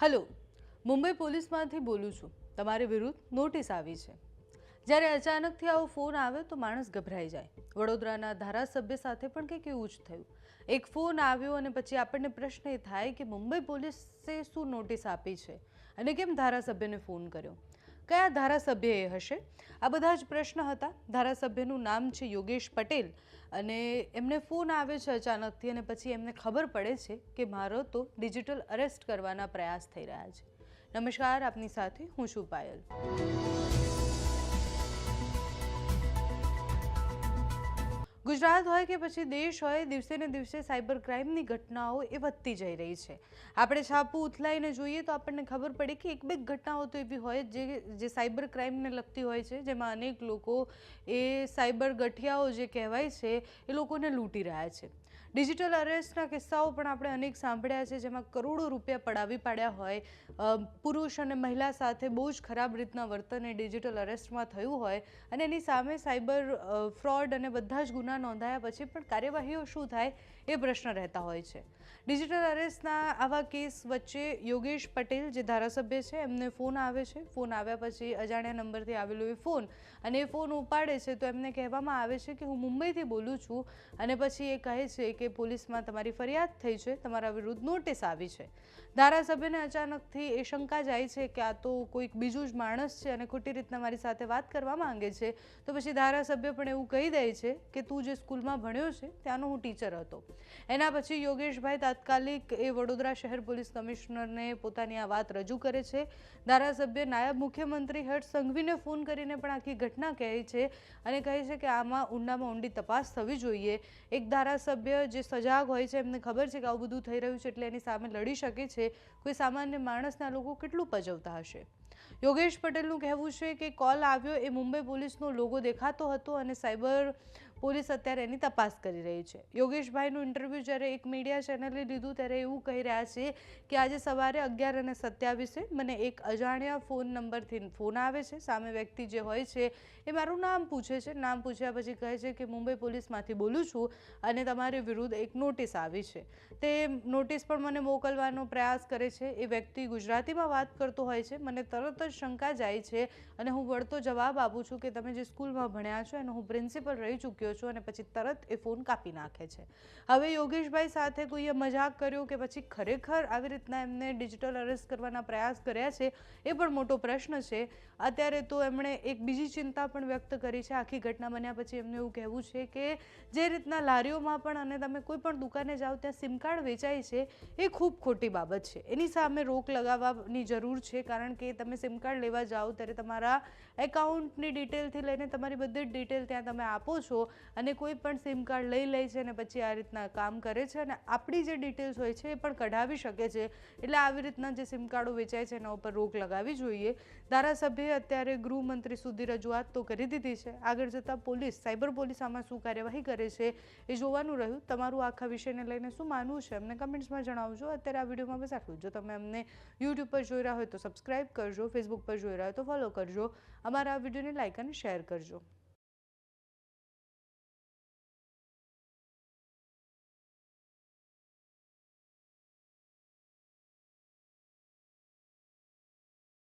Hello, Mumbai પોલીસમાંથી બોલું છું. તમારી વિરુદ્ધ નોટિસ આવી છે. જ્યારે અચાનકથી આવો ફોન આવે તો માણસ ગભરાઈ જાય. વડોદરાના ધારાસભ્ય સાથે પણ કંઈક એવું જ થયું. એક ફોન આવ્યો અને પછી આપણને પ્રશ્ન એ થાય કે મુંબઈ પોલીસે શું નોટિસ આપી છે અને કેમ ધારાસભ્યને ફોન કર્યો. કયા ધારાસભ્ય એ હશે? આ બધા જ પ્રશ્ન હતા. ધારાસભ્યનું નામ છે યોગેશ પટેલ અને એમને ફોન આવે છે અચાનકથી અને પછી એમને ખબર પડે છે કે મારો તો ડિજિટલ અરેસ્ટ કરવાના પ્રયાસ થઈ રહ્યા છે. નમસ્કાર, આપની સાથે હું છું પાયલ. ગુજરાત હોય કે પછી દેશ હોય, દિવસે ને દિવસે સાયબર ક્રાઇમની ઘટનાઓ એ વધતી જઈ રહી છે. આપણે છાપું ઉથલાઈને જોઈએ તો આપણને ખબર પડે કે એક બે ઘટનાઓ તો એવી હોય જે સાયબર ક્રાઇમને લગતી હોય છે, જેમાં અનેક લોકો એ સાયબર ગઠિયાઓ જે કહેવાય છે એ લોકોને લૂંટી રહ્યા છે. ડિજિટલ અરેસ્ટના કિસ્સાઓ પણ આપણે અનેક સાંભળ્યા છે, જેમાં કરોડો રૂપિયા પડાવી પાડ્યા હોય. પુરુષ અને મહિલા સાથે બહુ જ ખરાબ રીતના વર્તન એ ડિજિટલ અરેસ્ટમાં થયું હોય અને એની સામે સાયબર ફ્રોડ અને બધા જ ગુના નોંધાયા પછી પણ કાર્યવાહીઓ શું થાય એ પ્રશ્ન રહેતા હોય છે. ડિજિટલ અરેસ્ટના આવા કેસ વચ્ચે યોગેશ પટેલ જે ધારાસભ્ય છે એમને ફોન આવે છે. ફોન આવ્યા પછી અજાણ્યા નંબરથી આવેલો એ ફોન અને એ ફોન ઉપાડે છે તો એમને કહેવામાં આવે છે કે હું મુંબઈથી બોલું છું અને પછી એ કહે છે કે પોલીસમાં તમારી ફરિયાદ થઈ છે, તમારા વિરુદ્ધ નોટિસ આવી છે. ધારાસભ્યને અચાનકથી એ શંકા જાય છે કે આ તો કોઈક બીજું જ માણસ છે અને ખોટી રીતના મારી સાથે વાત કરવા માંગે છે. તો પછી ધારાસભ્ય પણ એવું કહી દે છે કે તું જે સ્કૂલમાં ભણ્યો છે ત્યાંનો હું ટીચર હતો. એના પછી યોગેશભાઈ તાત્કાલિક એ વડોદરા શહેર પોલીસ કમિશનરને પોતાની આ વાત રજૂ કરે છે. ધારાસભ્ય નાયબ મુખ્યમંત્રી હર્ષ સંઘવીને ફોન કરીને પણ આખી ઘટના કહે છે અને કહે છે કે આમાં ઊંડામાં ઊંડી તપાસ થવી જોઈએ. એક ધારાસભ્ય જે સજાગ હોય છે એમને ખબર છે કે આવું બધું થઈ રહ્યું છે એટલે એની સામે લડી શકે છે. કોઈ સામાન્ય માણસના લોકો કેટલું પજવતા હશે. યોગેશ પટેલનું કહેવું છે કે કોલ આવ્યો એ મુંબઈ પોલીસનો લોગો દેખાતો હતો અને સાયબર પોલીસ અત્યારે એની તપાસ કરી રહી છે. યોગેશભાઈનું ઇન્ટરવ્યૂ જ્યારે એક મીડિયા ચેનલે લીધું ત્યારે એવું કહી રહ્યા છે કે આજે સવારે 11:27 મને એક અજાણ્યા ફોન નંબરથી ફોન આવે છે. સામે વ્યક્તિ જે હોય છે એ મારું નામ પૂછે છે. નામ પૂછ્યા પછી કહે છે કે મુંબઈ પોલીસમાંથી બોલું છું અને તમારી વિરુદ્ધ એક નોટિસ આવી છે. તે નોટિસ પણ મને મોકલવાનો પ્રયાસ કરે છે. એ વ્યક્તિ ગુજરાતીમાં વાત કરતો હોય છે. મને તરત જ શંકા જાય છે અને હું વળતો જવાબ આપું છું કે તમે જે સ્કૂલમાં ભણ્યા છો એનો હું પ્રિન્સિપલ રહી ચૂક્યો છું અને પછી તરત એ ફોન કાપી નાખે છે. હવે યોગેશભાઈ સાથે કોઈએ મજાક કર્યો કે પછી ખરેખર આવી રીતના એમને ડિજિટલ અરેસ્ટ કરવાના પ્રયાસ કર્યા છે એ પણ મોટો પ્રશ્ન છે. અત્યારે તો એમણે એક બીજી ચિંતા પણ વ્યક્ત કરી છે. આખી ઘટના બન્યા પછી એમનું એવું કહેવું છે કે જે રીતના લારીઓમાં પણ અને તમે કોઈ પણ દુકાને જાઓ ત્યાં સિમ કાર્ડ વેચાય છે એ ખૂબ ખોટી બાબત છે. એની સામે રોક લગાવવાની જરૂર છે, કારણ કે તમે સિમ કાર્ડ લેવા જાઓ ત્યારે તમારા એકાઉન્ટની ડિટેલથી લઈને તમારી બધી જ ડિટેલ ત્યાં તમે આપો છો અને કોઈ પણ સિમ કાર્ડ લઈ લે છે અને પછી આ રીતના કામ કરે છે અને આપણી જે ડિટેલ્સ હોય છે એ પણ કઢાવી શકે છે. એટલે આવી રીતના જે સિમ કાર્ડો વેચાય છે એના ઉપર રોક લગાવવી જોઈએ. ધારાસભ્યએ અત્યારે ગૃહમંત્રી સુધી રજૂઆત તો કરી દીધી છે. આગળ જતાં પોલીસ, સાયબર પોલીસ આમાં શું કાર્યવાહી કરે છે એ જોવાનું રહ્યું. તમારું આખા વિષયને લઈને શું માનવું છે અમને કમેન્ટ્સમાં જણાવજો. અત્યારે આ વિડીયોમાં બસ આટલું. જો તમે અમને યુટ્યુબ પર જોઈ રહ્યા હોય તો સબસ્ક્રાઇબ કરજો, ફેસબુક પર જોઈ રહ્યા હોય તો ફોલો કરજો, અમારા આ વિડીયોને લાઇક અને શેર કરજો.